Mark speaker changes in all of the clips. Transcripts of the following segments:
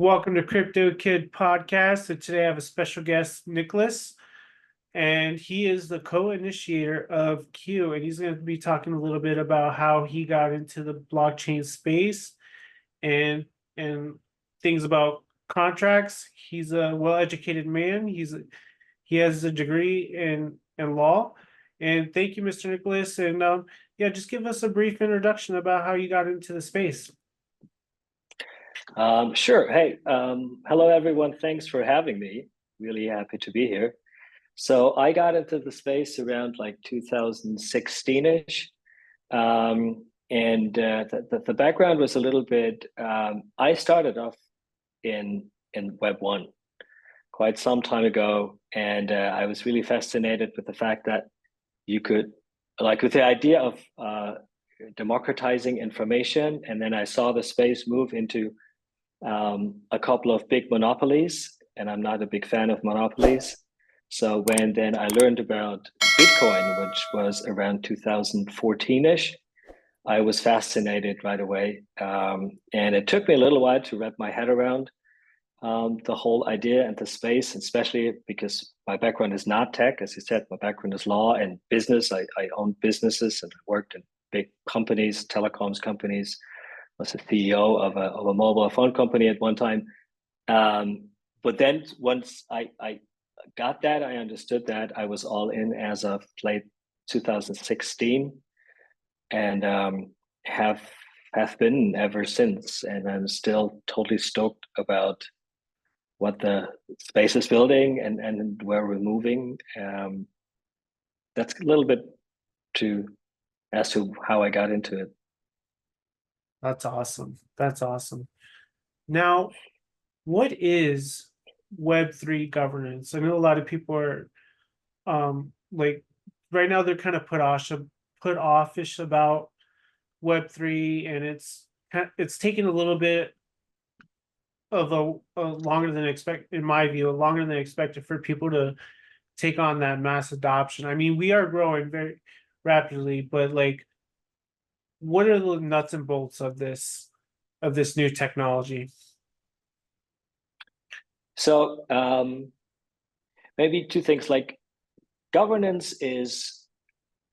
Speaker 1: Welcome to Crypto Kid Podcast. So today I have a special guest, Nicolas, and he is the co-initiator of Q, and he's going to be talking a little bit about how he got into the blockchain space and and things about contracts. He's a well-educated man. He has a degree in law. And thank you, Mr. Nicolas. And yeah, just give us a brief introduction about how you got into the space.
Speaker 2: Sure. Hey, hello everyone. Thanks for having me. Really happy to be here. So I got into the space around like 2016-ish. The background was a little bit, I started off in Web 1 quite some time ago. And I was really fascinated with the fact that you could, like with the idea of democratizing information. And then I saw the space move into a couple of big monopolies, and I'm not a big fan of monopolies. So when then I learned about Bitcoin, which was around 2014-ish, I was fascinated right away. And it took me a little while to wrap my head around the whole idea and the space, especially because my background is not tech. As you said, my background is law and business. I own businesses and worked in big companies, telecoms companies, was a CEO of a mobile phone company at one time. But then once I got that, I understood that I was all in as of late 2016, and have been ever since. And I'm still totally stoked about what the space is building and where we're moving. That's a little bit as to how I got into it.
Speaker 1: That's awesome. That's awesome. Now, what is Web3 governance? I know a lot of people are like right now they're kind of put offish about Web3, and it's taken a little bit of a longer than expected, in my view, longer than expected for people to take on that mass adoption. I mean, we are growing very rapidly, but like what are the nuts and bolts of this new technology?
Speaker 2: So maybe two things, like governance is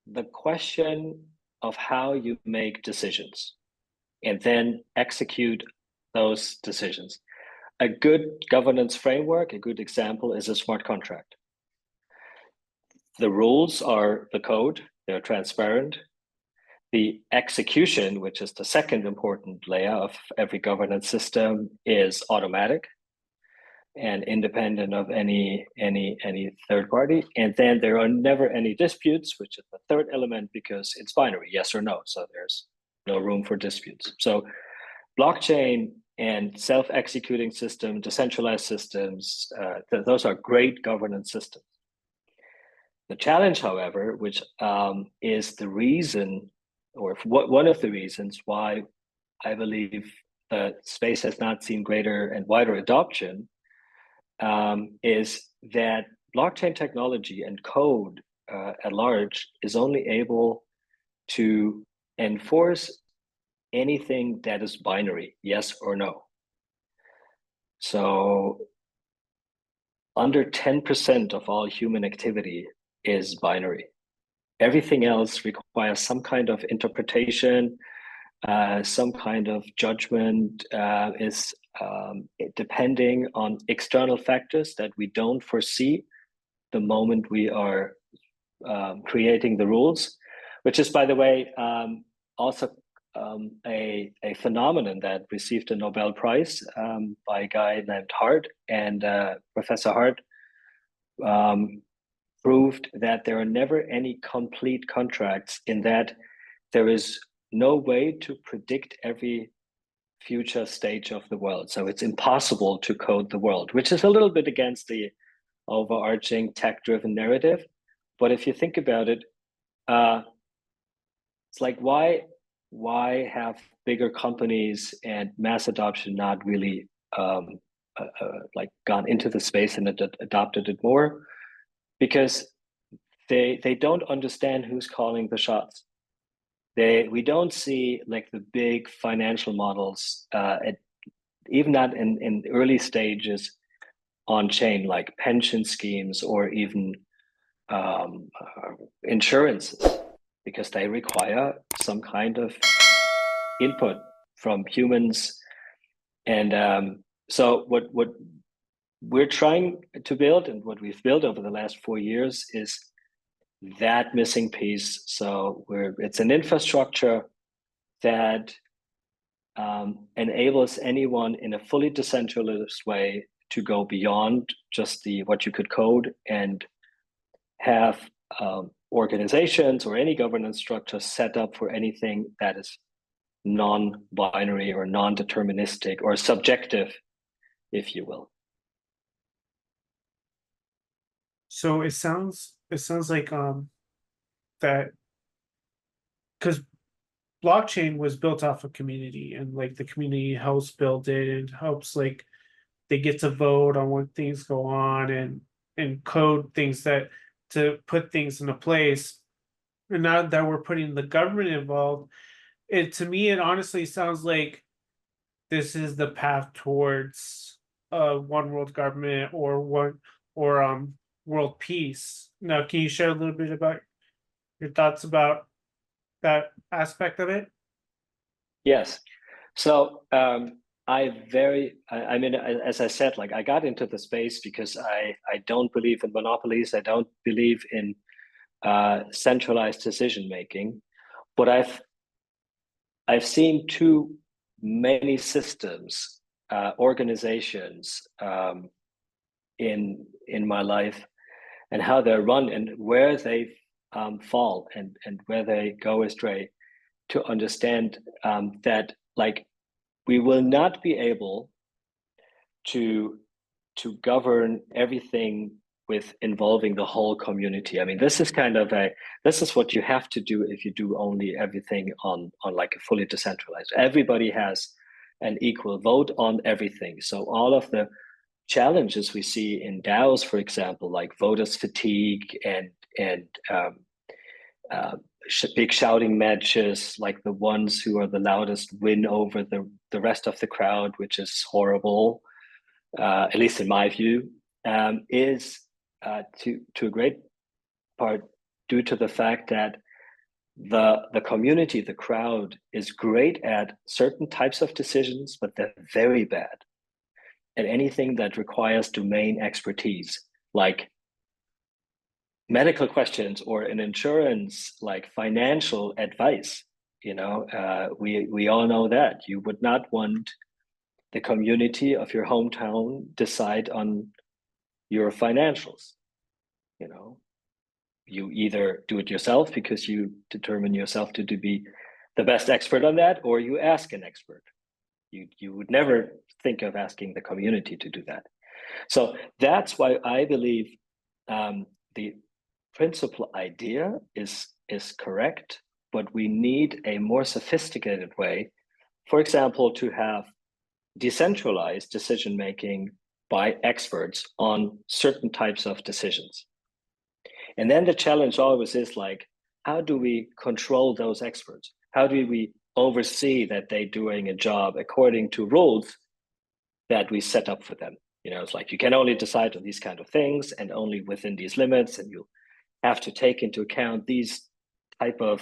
Speaker 2: the question of how you make decisions and then execute those decisions. A good governance framework, a good example is a smart contract. The rules are the code, they're transparent. The execution, which is the second important layer of every governance system, is automatic and independent of any third party. And then there are never any disputes, which is the third element, because it's binary, yes or no. So there's no room for disputes. So blockchain and self-executing system, decentralized systems, those are great governance systems. The challenge, however, which is the reason, or one of the reasons why I believe the space has not seen greater and wider adoption, is that blockchain technology and code at large is only able to enforce anything that is binary, yes or no. So under 10% of all human activity is binary. Everything else requires some kind of interpretation, some kind of judgment, is depending on external factors that we don't foresee the moment we are creating the rules, which is, by the way, also a phenomenon that received a Nobel Prize by a guy named Hart. And Professor Hart proved that there are never any complete contracts, in that there is no way to predict every future stage of the world. So it's impossible to code the world, which is a little bit against the overarching tech-driven narrative. But if you think about it, it's like, why have bigger companies and mass adoption not really like gone into the space and adopted it more? Because they don't understand who's calling the shots. We don't see like the big financial models even not in early stages on chain, like pension schemes or even insurances, because they require some kind of input from humans. And so what we're trying to build, and what we've built over the last 4 years, is that missing piece. So it's an infrastructure that enables anyone in a fully decentralized way to go beyond just what you could code and have organizations or any governance structure set up for anything that is non-binary or non-deterministic or subjective, if you will.
Speaker 1: So it sounds like that, because blockchain was built off of community, and like the community helps build it and helps, like, they get to vote on what things go on and code things that to put things into place. And now that we're putting the government involved, to me it honestly sounds like this is the path towards one world government or world peace. Now, can you share a little bit about your thoughts about that aspect of it?
Speaker 2: Yes. So I mean, as I said, like, I got into the space because I don't believe in monopolies. I don't believe in centralized decision making, but I've seen too many systems, organizations in my life, and how they're run and where they fall and where they go astray, to understand that, like, we will not be able to govern everything with involving the whole community. I mean, this is what you have to do if you do only everything on like a fully decentralized. Everybody has an equal vote on everything. So all of the challenges we see in DAOs, for example, like voters fatigue and big shouting matches, like the ones who are the loudest win over the rest of the crowd, which is horrible, at least in my view, is to a great part due to the fact that the community, the crowd, is great at certain types of decisions, but they're very bad at anything that requires domain expertise, like medical questions or an insurance, like financial advice. We all know that you would not want the community of your hometown decide on your financials. You either do it yourself because you determine yourself to be the best expert on that, or you ask an expert. You would never think of asking the community to do that. So that's why I believe the principal idea is correct, but we need a more sophisticated way, for example, to have decentralized decision making by experts on certain types of decisions. And then the challenge always is, like, how do we control those experts? How do we oversee that they're doing a job according to rules that we set up for them? It's like, you can only decide on these kind of things and only within these limits, and you have to take into account these type of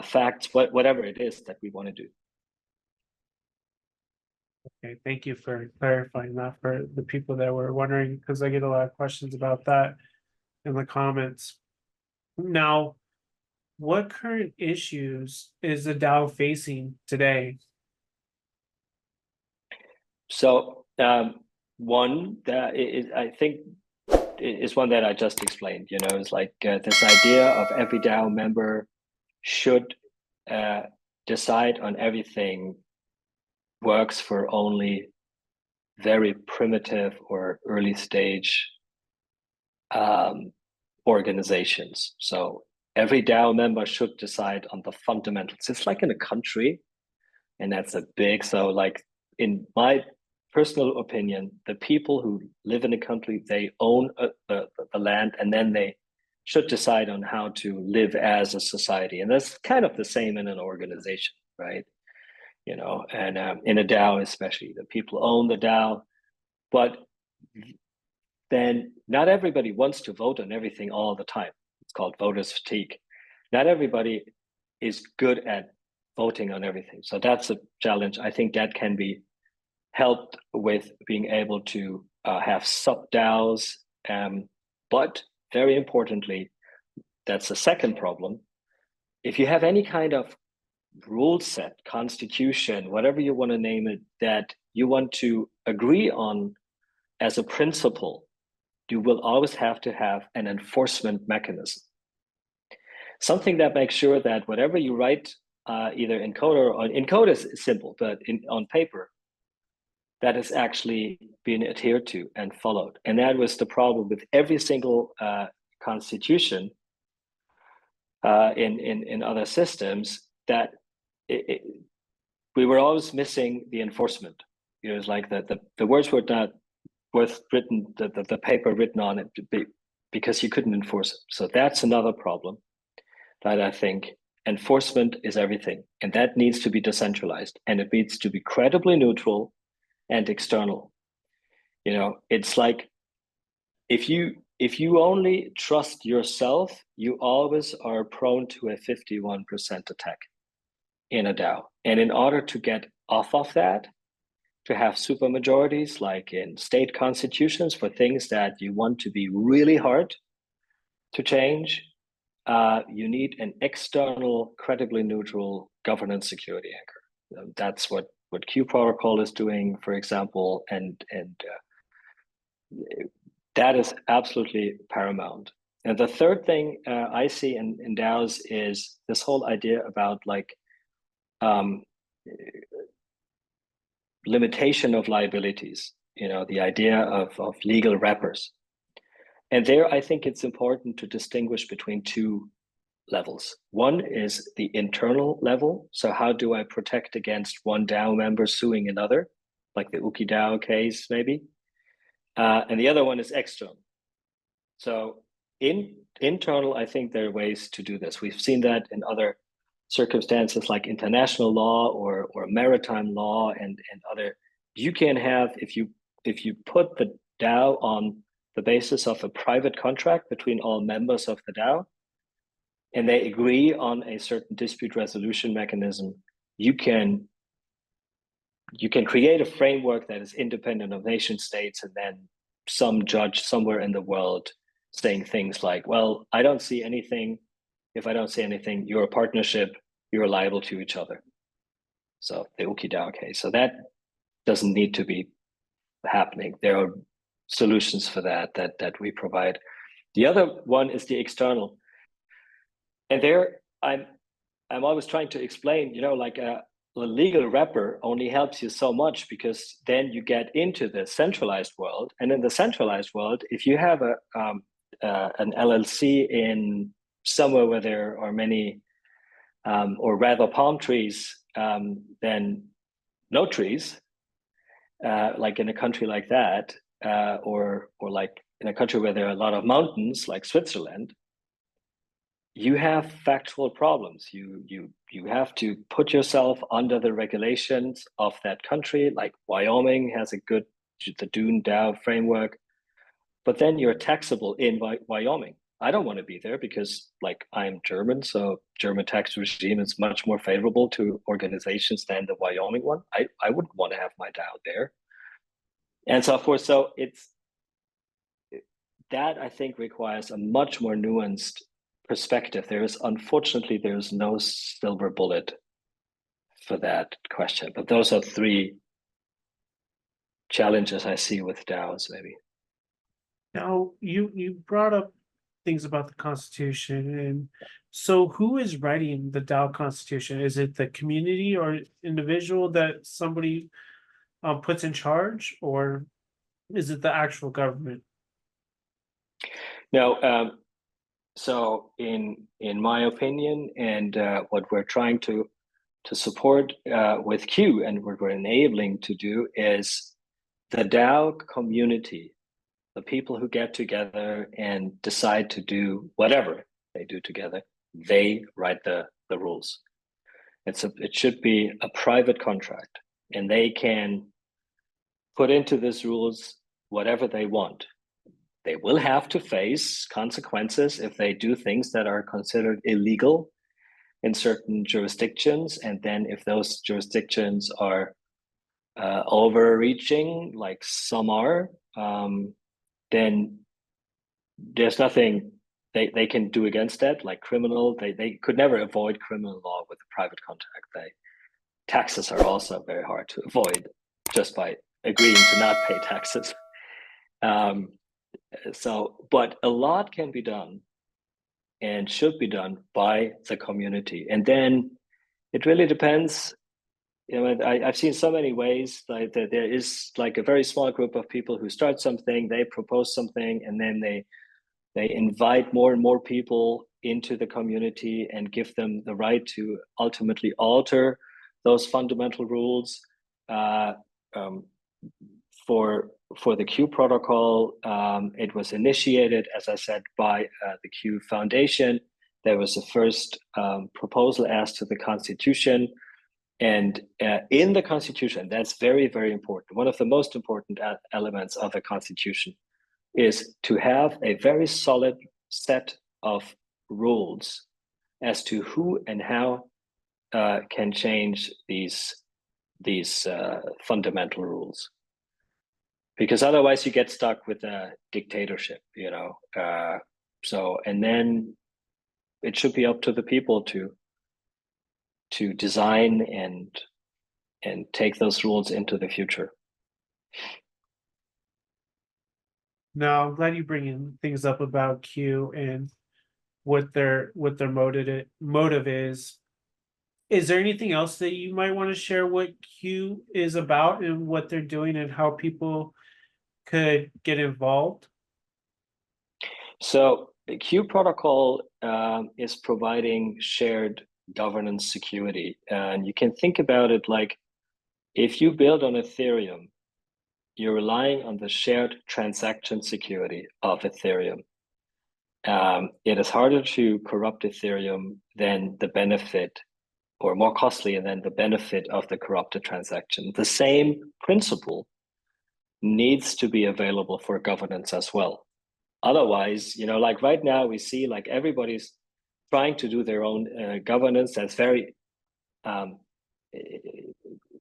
Speaker 2: facts, whatever it is that we want to do.
Speaker 1: Okay, thank you for clarifying that for the people that were wondering, because I get a lot of questions about that in the comments. Now, what current issues is the DAO facing today?
Speaker 2: So one that I think is one that I just explained. It's like this idea of every DAO member should decide on everything works for only very primitive or early stage organizations. So every DAO member should decide on the fundamentals. It's like in a country, and that's so, like, in my personal opinion, the people who live in a country, they own the land, and then they should decide on how to live as a society. And that's kind of the same in an organization, right? you know, and in a DAO especially, the people own the DAO, but then not everybody wants to vote on everything all the time. It's called voters fatigue. Not everybody is good at voting on everything. So that's a challenge. I think that can be helped with being able to have sub DAOs. But very importantly, that's the second problem. If you have any kind of rule set, constitution, whatever you want to name it, that you want to agree on as a principle, you will always have to have an enforcement mechanism. Something that makes sure that whatever you write, either in code or in code is simple, but on paper, that is actually being adhered to and followed. And that was the problem with every single constitution in other systems, that we were always missing the enforcement. It was like the words were not worth written, the paper written on it, because you couldn't enforce it. So that's another problem that I think enforcement is everything, and that needs to be decentralized, and it needs to be credibly neutral and external. You know, it's like if you only trust yourself, you always are prone to a 51% attack in a DAO. And in order to get off of that, to have super majorities like in state constitutions for things that you want to be really hard to change, you need an external, credibly neutral governance security anchor. That's what Q protocol is doing, for example, and that is absolutely paramount. And the third thing I see in DAOs is this whole idea about like limitation of liabilities, you know, the idea of legal wrappers. And there, I think it's important to distinguish between two levels. One is the internal level. So how do I protect against one DAO member suing another, like the Uki DAO case, maybe? And the other one is external. So internal, I think there are ways to do this. We've seen that in other circumstances like international law or maritime law and other. You can have, if you put the DAO on the basis of a private contract between all members of the DAO, and they agree on a certain dispute resolution mechanism, you can create a framework that is independent of nation states, and then some judge somewhere in the world saying things like, well, I don't see anything. If I don't see anything, you're a partnership, you're liable to each other. So the Uki DAO case. So that doesn't need to be happening. There are solutions for that we provide. The other one is the external. And there I'm always trying to explain, you know, like a legal wrapper only helps you so much, because then you get into the centralized world. And in the centralized world, if you have an LLC in somewhere where there are many, or rather palm trees than no trees, like in a country like that, or like in a country where there are a lot of mountains, like Switzerland, you have factual problems. You have to put yourself under the regulations of that country. Like Wyoming has the Dune DAO framework, but then you're taxable in Wyoming. I don't want to be there because, like, I'm German, so German tax regime is much more favorable to organizations than the Wyoming one. I wouldn't want to have my DAO there, and so forth. So that I think requires a much more nuanced perspective. Unfortunately, there's no silver bullet for that question. But those are three challenges I see with DAOs, maybe.
Speaker 1: Now, you brought up things about the Constitution, and so who is writing the DAO Constitution? Is it the community or individual that somebody puts in charge, or is it the actual government?
Speaker 2: No, so in my opinion, and what we're trying to support with Q, and what we're enabling to do, is the DAO community, the people who get together and decide to do whatever they do together, they write the rules. It should be a private contract, and they can put into these rules whatever they want. They will have to face consequences if they do things that are considered illegal in certain jurisdictions. And then if those jurisdictions are overreaching, like some are, then there's nothing they can do against that, like criminal. They could never avoid criminal law with a private contract. Taxes are also very hard to avoid just by agreeing to not pay taxes. But a lot can be done and should be done by the community. And then it really depends. I've seen so many ways like that. There is like a very small group of people who start something, they propose something, and then they invite more and more people into the community and give them the right to ultimately alter those fundamental rules. For the Q protocol, it was initiated, as I said, by the Q Foundation. There was a first proposal as to the Constitution. And in the Constitution, that's very, very important. One of the most important elements of the Constitution is to have a very solid set of rules as to who and how can change these fundamental rules. Because otherwise you get stuck with a dictatorship, and then it should be up to the people to design and take those rules into the future.
Speaker 1: Now, I'm glad you bring in things up about Q and what their motive is. Is there anything else that you might want to share what Q is about and what they're doing and how people could get involved?
Speaker 2: So the Q protocol is providing shared governance security. And you can think about it like if you build on Ethereum, you're relying on the shared transaction security of Ethereum. It is harder to corrupt Ethereum than the benefit, or more costly than the benefit of the corrupted transaction. The same principle needs to be available for governance as well. Otherwise, like right now we see like everybody's trying to do their own governance that's very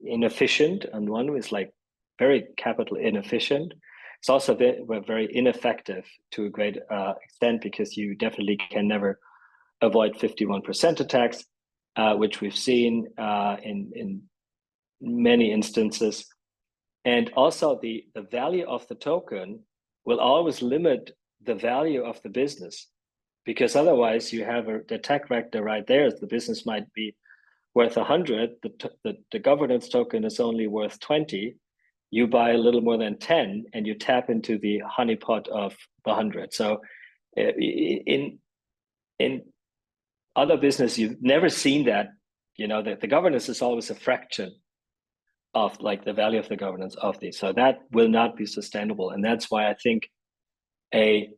Speaker 2: inefficient, and one is like very capital inefficient. It's also very ineffective to a great extent, because you definitely can never avoid 51% attacks, which we've seen in many instances. And also the value of the token will always limit the value of the business, because otherwise you have the tech vector right there. The business might be worth 100, the governance token is only worth 20. You buy a little more than 10 and you tap into the honeypot of the 100. So in other business, you've never seen that, the governance is always a fraction of like the value of the governance of these. So that will not be sustainable. And that's why I think a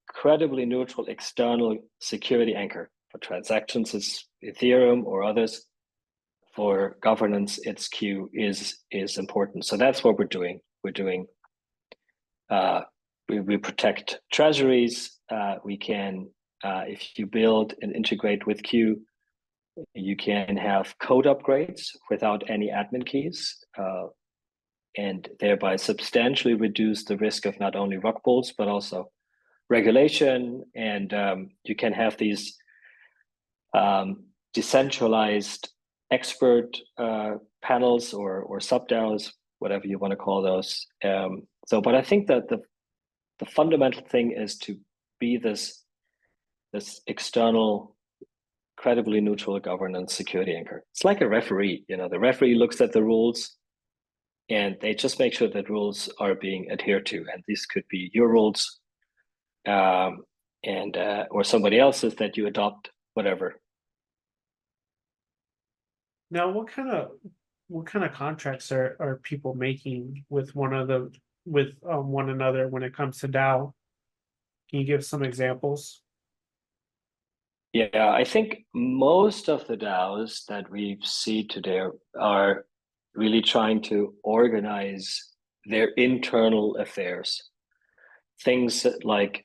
Speaker 2: credibly neutral external security anchor for transactions is Ethereum or others. For governance, its Q is important. So that's what we're doing. We protect treasuries. We can, if you build and integrate with Q, you can have code upgrades without any admin keys, and thereby substantially reduce the risk of not only rug pulls, but also regulation. And you can have these decentralized expert panels or sub-DAOs, whatever you want to call those. But I think that the fundamental thing is to be this external, credibly neutral governance security anchor. It's like a referee. The referee looks at the rules and they just make sure that rules are being adhered to. And these could be your rules, or somebody else's that you adopt, whatever.
Speaker 1: Now, what kind of contracts are people making with one another when it comes to DAO? Can you give some examples?
Speaker 2: Yeah, I think most of the DAOs that we see today are really trying to organize their internal affairs. Things like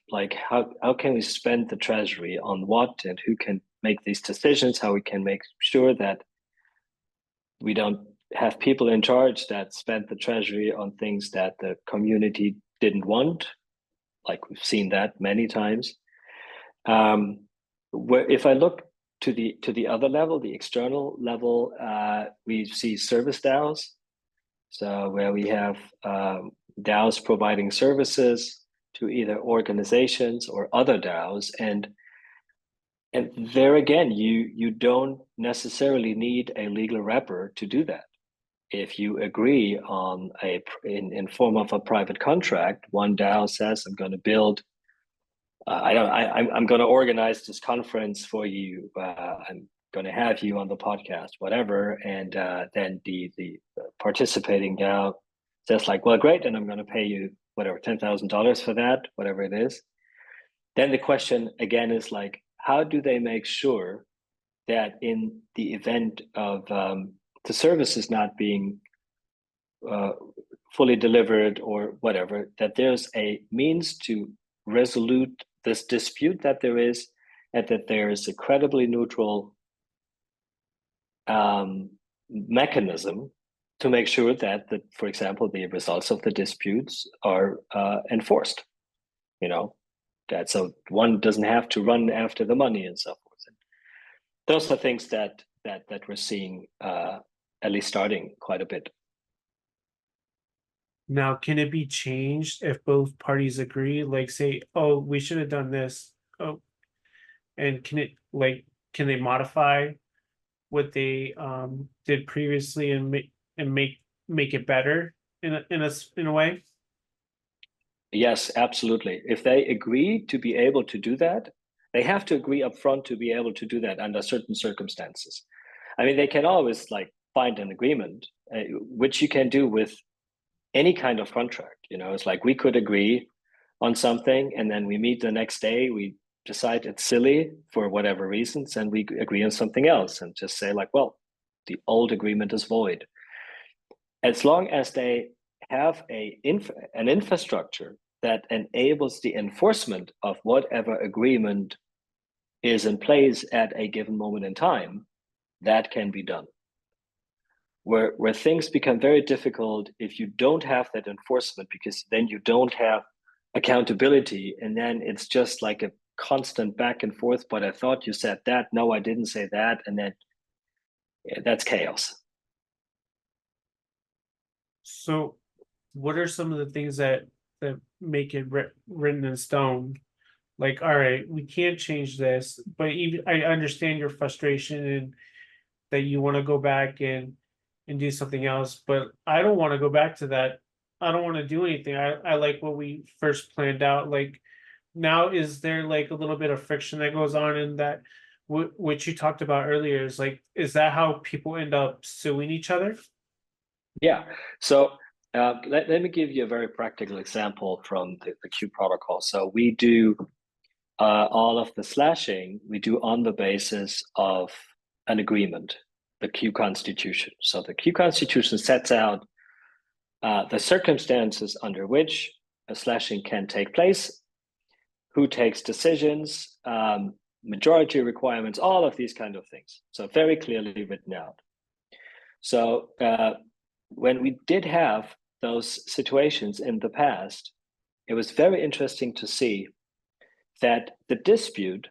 Speaker 2: how can we spend the treasury on what, and who can make these decisions, how we can make sure that we don't have people in charge that spend the treasury on things that the community didn't want, like we've seen that many times. Where if I look to the other level, the external level, we see service DAOs. So where we have DAOs providing services to either organizations or other DAOs, and there again, you don't necessarily need a legal wrapper to do that. If you agree on in form of a private contract, one DAO says, I'm going to build I'm going to organize this conference for you. I'm going to have you on the podcast, whatever. And then the participating DAO says like, well, great. And I'm going to pay you whatever, $10,000 for that, whatever it is. Then the question again is like, how do they make sure that in the event of the service is not being fully delivered or whatever, that there's a means to resolute this dispute that there is, and that there is a credibly neutral mechanism to make sure that, for example, the results of the disputes are enforced. You know, that so one doesn't have to run after the money and so forth. And those are things that we're seeing, at least starting quite a bit.
Speaker 1: Now, can it be changed if both parties agree? Like, say, oh, we should have done this. Oh, and can they modify what they did previously and make it better in a way?
Speaker 2: Yes, absolutely. If they agree to be able to do that, they have to agree upfront to be able to do that under certain circumstances. I mean, they can always like find an agreement, which you can do with any kind of contract. You know, it's like we could agree on something and then we meet the next day, we decide it's silly for whatever reasons, and we agree on something else and just say like, well, the old agreement is void. As long as they have an infrastructure that enables the enforcement of whatever agreement is in place at a given moment in time, that can be done. Where things become very difficult if you don't have that enforcement, because then you don't have accountability, and then it's just like a constant back and forth. But I thought you said that. No, I didn't say that, and then that's chaos.
Speaker 1: So, what are some of the things that make it written in stone? Like, all right, we can't change this, but even I understand your frustration and that you want to go back and do something else, but I don't want to go back to that. I don't want to do anything. I like what we first planned out. Like, now is there like a little bit of friction that goes on in that, which you talked about earlier? Is like, is that how people end up suing each other?
Speaker 2: Yeah. So let me give you a very practical example from the Q protocol. So we do all of the slashing, we do on the basis of an agreement, the Q constitution. So the Q constitution sets out the circumstances under which a slashing can take place, who takes decisions, majority requirements, all of these kind of things. So very clearly written out. So when we did have those situations in the past, it was very interesting to see that the dispute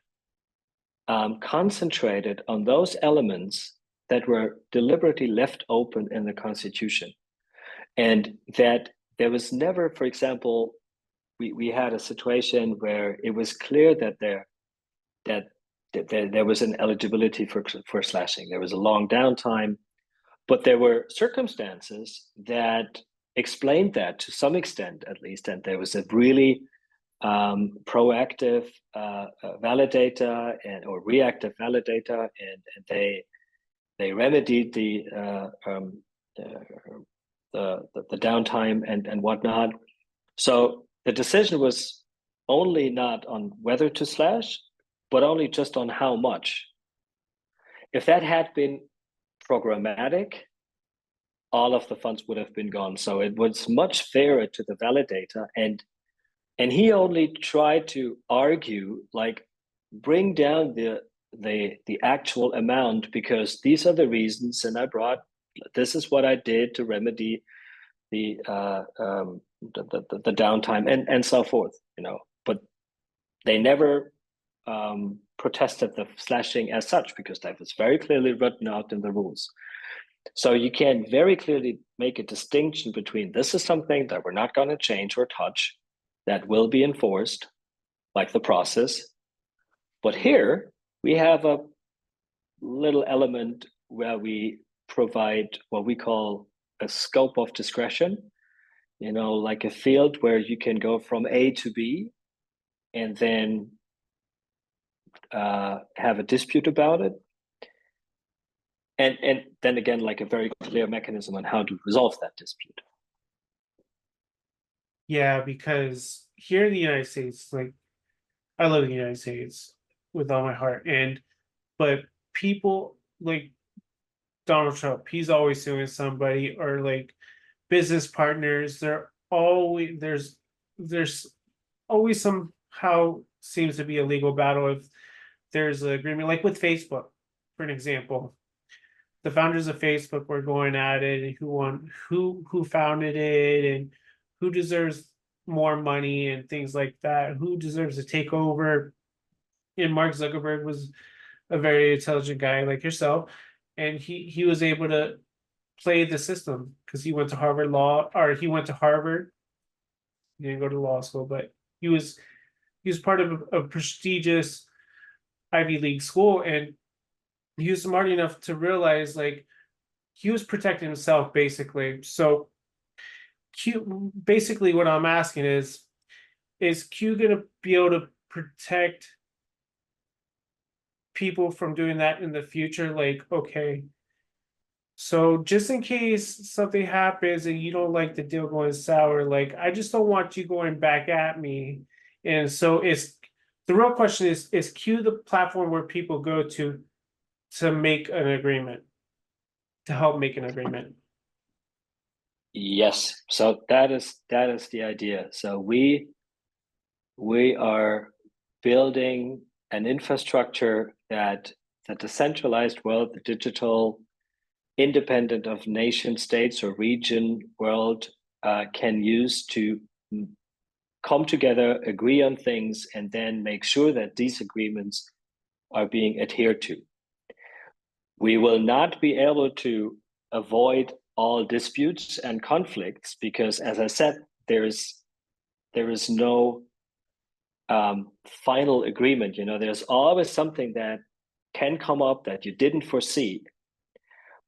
Speaker 2: concentrated on those elements that were deliberately left open in the Constitution. And that there was never, for example, we had a situation where it was clear that there was an eligibility for slashing. There was a long downtime, but there were circumstances that explained that to some extent, at least, and there was a really proactive validator or reactive validator, and they remedied the downtime and whatnot. So the decision was only not on whether to slash, but only just on how much. If that had been programmatic, all of the funds would have been gone. So it was much fairer to the validator, and he only tried to argue, like, bring down the actual amount, because these are the reasons, and this is what I did to remedy the downtime and so forth, you know. But they never protested the slashing as such, because that was very clearly written out in the rules. So you can very clearly make a distinction between, this is something that we're not going to change or touch, that will be enforced, like the process. But here we have a little element where we provide what we call a scope of discretion, you know, like a field where you can go from A to B and then have a dispute about it. And then again, like a very clear mechanism on how to resolve that dispute.
Speaker 1: Yeah, because here in the United States, like, I love the United States with all my heart, but people like Donald Trump, he's always suing somebody, or like business partners. There's always somehow seems to be a legal battle if there's an agreement, like with Facebook, for an example. The founders of Facebook were going at it, and who founded it, and who deserves more money and things like that, who deserves to take over. And Mark Zuckerberg was a very intelligent guy like yourself, and he was able to play the system because he went to Harvard Law, or he went to Harvard. He didn't go to law school, but he was part of a prestigious Ivy League school, and he was smart enough to realize, like, he was protecting himself basically. So Q, basically what I'm asking is Q gonna be able to protect people from doing that in the future? Like, okay, so just in case something happens and you don't like the deal going sour, like, I just don't want you going back at me. And so the real question is Q the platform where people go to make an agreement, to help make an agreement?
Speaker 2: Yes, so that is the idea. So we are building an infrastructure that the decentralized world, the digital, independent of nation states or region world, can use to come together, agree on things, and then make sure that these agreements are being adhered to. We will not be able to avoid all disputes and conflicts because, as I said, there is no final agreement. You know, there's always something that can come up that you didn't foresee.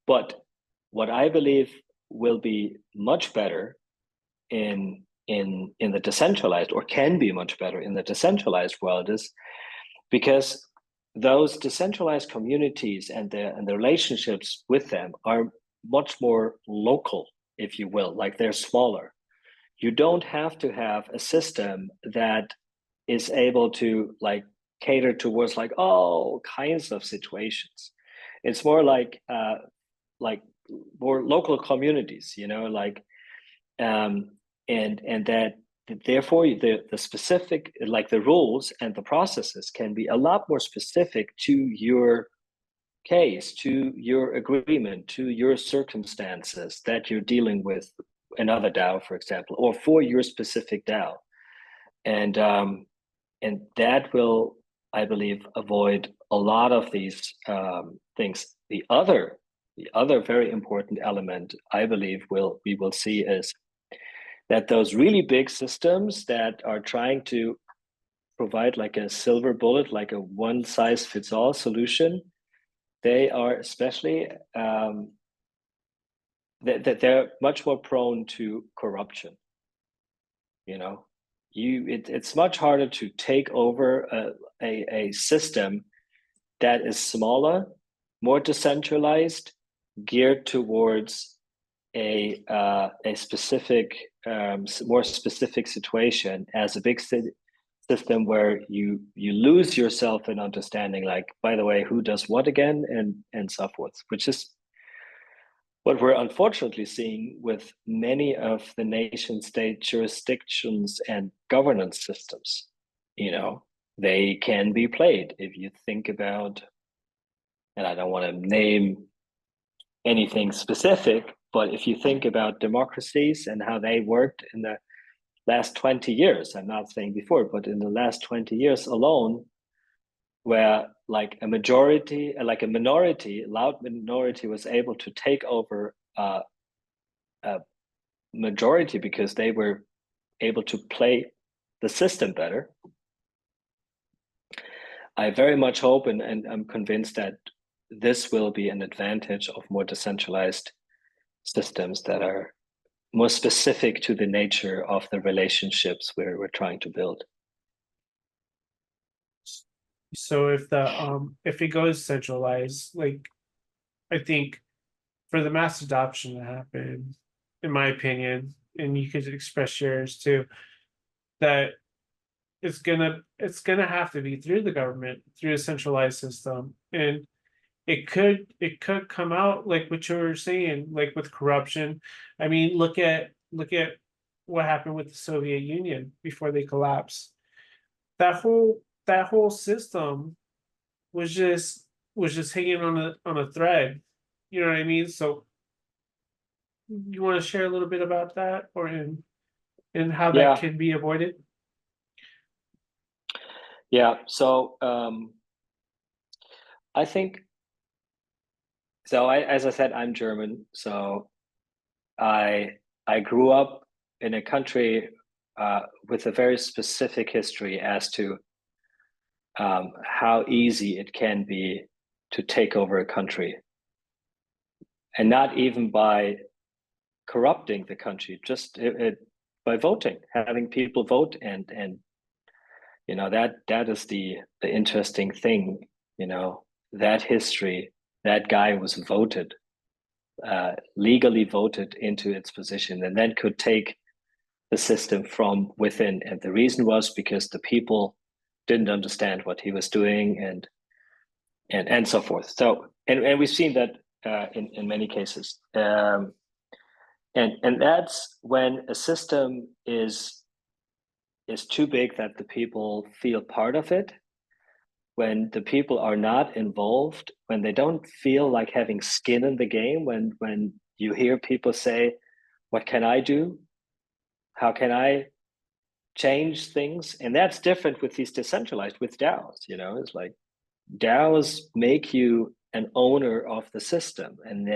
Speaker 2: But what I believe will be much better in the decentralized, or can be much better in the decentralized world, is because those decentralized communities and the relationships with them are much more local, if you will, like they're smaller. You don't have to have a system that is able to like cater towards like all kinds of situations. It's more like more local communities, you know, like and that therefore the specific, like the rules and the processes can be a lot more specific to your case, to your agreement, to your circumstances that you're dealing with another DAO, for example, or for your specific DAO. And that will, I believe, avoid a lot of these things. The other very important element I believe we will see is that those really big systems that are trying to provide like a silver bullet, like a one size fits all solution, they are especially that they're much more prone to corruption. You know, it's much harder to take over a system that is smaller, more decentralized, geared towards a specific, more specific situation as a big city, system where you lose yourself in understanding, like, by the way, who does what again, and so forth, which is what we're unfortunately seeing with many of the nation state jurisdictions and governance systems. You know, they can be played. If you think about, and I don't want to name anything specific, but if you think about democracies and how they worked in the last 20 years, I'm not saying before, but in the last 20 years alone, where like a loud minority was able to take over a majority because they were able to play the system better. I very much hope, and I'm convinced that this will be an advantage of more decentralized systems that are more specific to the nature of the relationships we're trying to build.
Speaker 1: So if it goes centralized, like I think for the mass adoption to happen, in my opinion, and you could express yours too, that it's gonna have to be through the government, through a centralized system. And it could come out like what you were saying, like with corruption. I mean, look at what happened with the Soviet Union before they collapsed. That whole system was just hanging on a thread. You know what I mean? So you want to share a little bit about that, or in how that
Speaker 2: Yeah,
Speaker 1: can be avoided?
Speaker 2: yeah. So I think so. As I said, I'm German, so I grew up in a country with a very specific history as to how easy it can be to take over a country, and not even by corrupting the country, just by voting, having people vote, and you know that is the interesting thing. You know, that history, that guy was voted, legally voted into its position, and then could take the system from within. And the reason was because the people didn't understand what he was doing, and so forth. So and we've seen that in many cases. And that's when a system is too big that the people feel part of it. When the people are not involved, when they don't feel like having skin in the game, when you hear people say, "What can I do? How can I change things?" And that's different with these decentralized, with DAOs. You know, it's like DAOs make you an owner of the system, and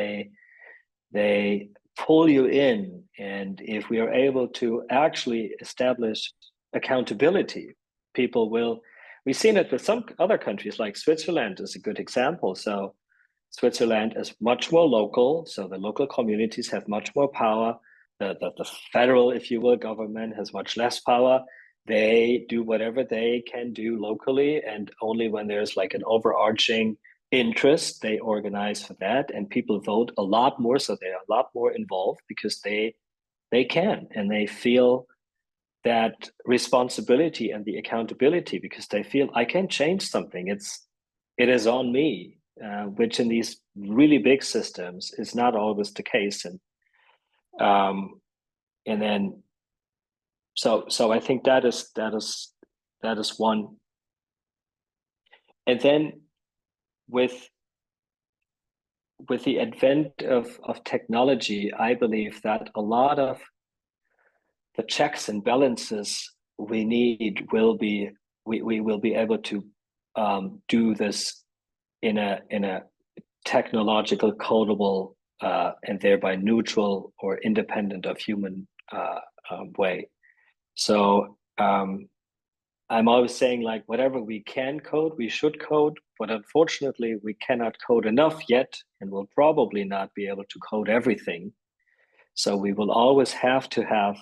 Speaker 2: they pull you in. And if we are able to actually establish accountability, people will. We've seen it with some other countries, like Switzerland is a good example. So Switzerland is much more local, so the local communities have much more power. The federal, if you will, government has much less power. They do whatever they can do locally, and only when there's like an overarching interest, they organize for that, and people vote a lot more, so they're a lot more involved because they can, and they feel that responsibility and the accountability because they feel I can change something. It is on me, which in these really big systems is not always the case. Um, and then so I think that is one. And then with the advent of technology, I believe that a lot of the checks and balances we need will be we will be able to do this in a technological codable and thereby neutral or independent of human way. So I'm always saying, like, whatever we can code, we should code, but unfortunately we cannot code enough yet, and we'll probably not be able to code everything. So we will always have to have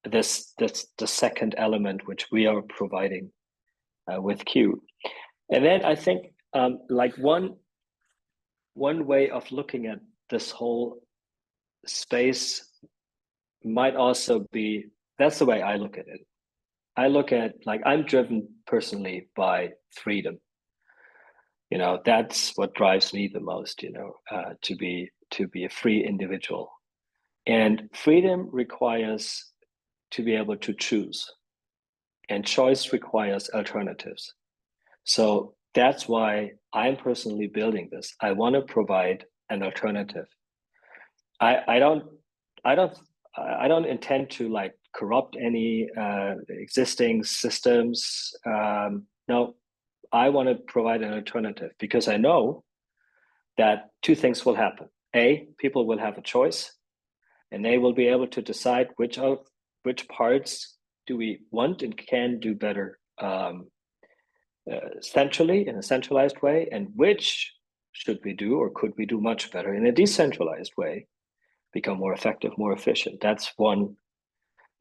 Speaker 2: this the second element which we are providing with Q. And then I think like one way of looking at this whole space might also be, that's the way I look at it. I look at, like, I'm driven personally by freedom. That's what drives me the most, to be a free individual. And freedom requires to be able to choose, and choice requires alternatives. So that's why I'm personally building this. I want to provide an alternative. I don't I don't I don't intend to like corrupt any existing systems. No, I want to provide an alternative because I know that two things will happen. A, people will have a choice, and they will be able to decide which parts do we want and can do better centrally in a centralized way, and which should we do or could we do much better in a decentralized way, become more effective, more efficient. That's one.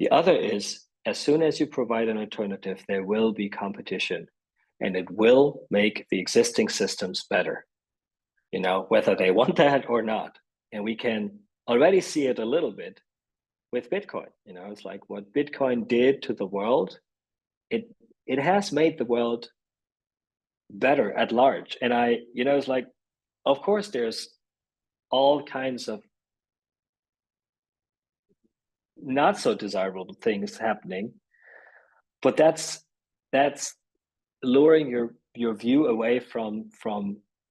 Speaker 2: The other is, as soon as you provide an alternative, there will be competition, and it will make the existing systems better, whether they want that or not. And we can already see it a little bit with Bitcoin. It's like what Bitcoin did to the world, it has made the world better at large. And it's like, of course, there's all kinds of not so desirable things happening, but that's luring your view away from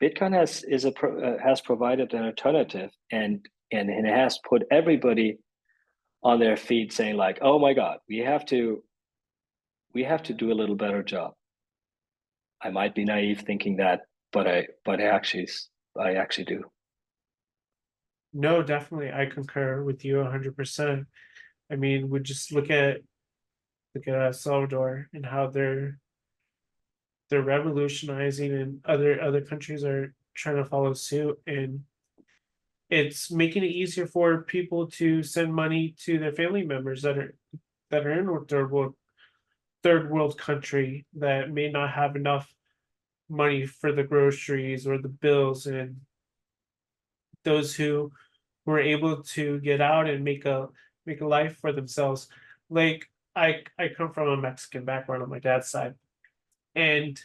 Speaker 2: Bitcoin has provided an alternative, and it has put everybody on their feet saying like, oh my God, we have to do a little better job. I might be naive thinking that, but I actually do.
Speaker 1: No, definitely, I concur with you 100%. I mean, we just look at El Salvador and how they're revolutionizing, and other countries are trying to follow suit, and it's making it easier for people to send money to their family members that are in a third world country that may not have enough money for the groceries or the bills, and those who were able to get out and make a life for themselves. Like, I come from a Mexican background on my dad's side, and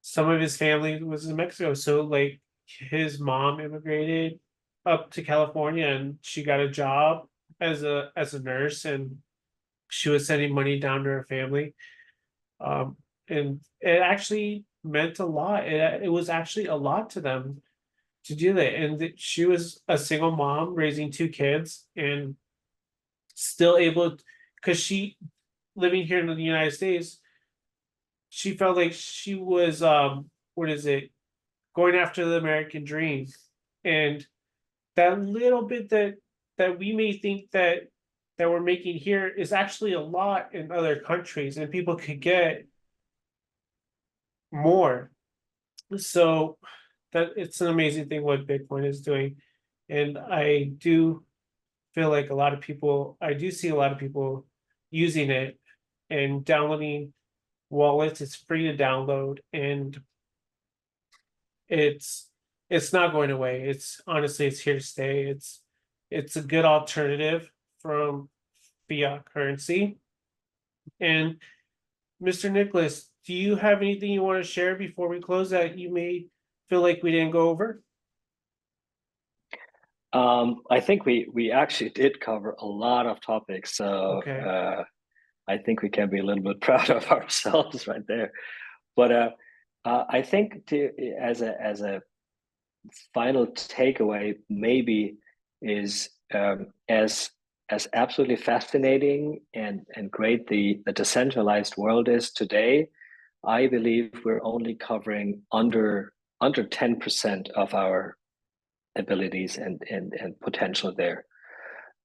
Speaker 1: some of his family was in Mexico. So like his mom immigrated up to California, and she got a job as a nurse, and she was sending money down to her family. Um, and it actually meant a lot. It was actually a lot to them to do that. And she was a single mom raising two kids, and still able, because she, living here in the United States, she felt like she was what is it, going after the American dream. And that little bit that we may think that we're making here is actually a lot in other countries, and people could get more. So that it's an amazing thing what Bitcoin is doing. And I do feel like I do see a lot of people using it and downloading wallets. It's free to download, and it's it's not going away. It's honestly, it's here to stay. It's a good alternative from fiat currency. And Mr. Nicholas, do you have anything you want to share before we close that you may feel like we didn't go over?
Speaker 2: I think we actually did cover a lot of topics, so
Speaker 1: Okay.
Speaker 2: I think we can be a little bit proud of ourselves right there. But I think as a final takeaway, maybe is as absolutely fascinating and great the decentralized world is today. I believe we're only covering under 10% of our abilities and potential there.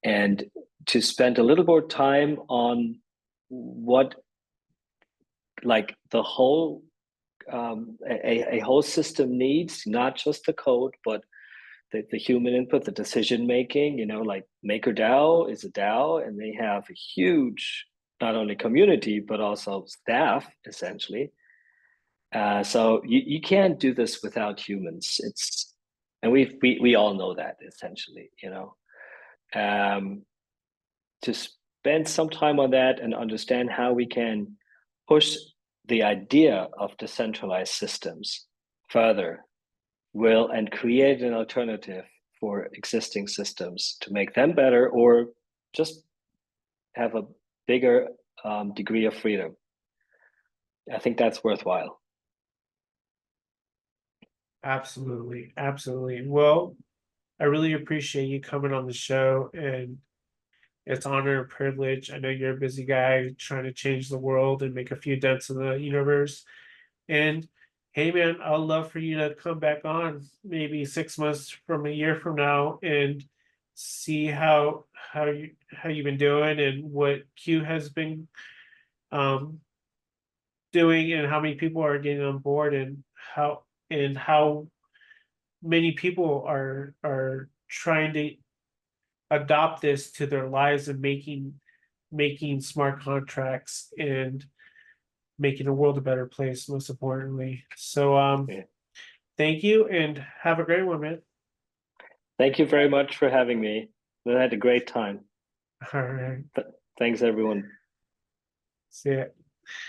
Speaker 2: And to spend a little more time on what, like, the whole a whole system needs, not just the code, but the human input, the decision making. Like MakerDAO is a DAO, and they have a huge, not only community but also staff essentially. So you can't do this without humans. And we all know that essentially. To spend some time on that and understand how we can push the idea of decentralized systems further and create an alternative for existing systems to make them better or just have a bigger degree of freedom. I think that's worthwhile.
Speaker 1: Absolutely, absolutely. Well, I really appreciate you coming on the show, and it's honor and privilege. I know you're a busy guy trying to change the world and make a few dents in the universe. And hey, man, I'd love for you to come back on maybe 6 months from a year from now and see how you've been doing and what Q has been um doing and how many people are getting on board and how many people are trying to adopt this to their lives and making smart contracts and making the world a better place, most importantly. So
Speaker 2: Yeah.
Speaker 1: thank you and have a great one, man.
Speaker 2: Thank you very much for having me. I had a great time.
Speaker 1: All right.
Speaker 2: Thanks, everyone.
Speaker 1: See ya.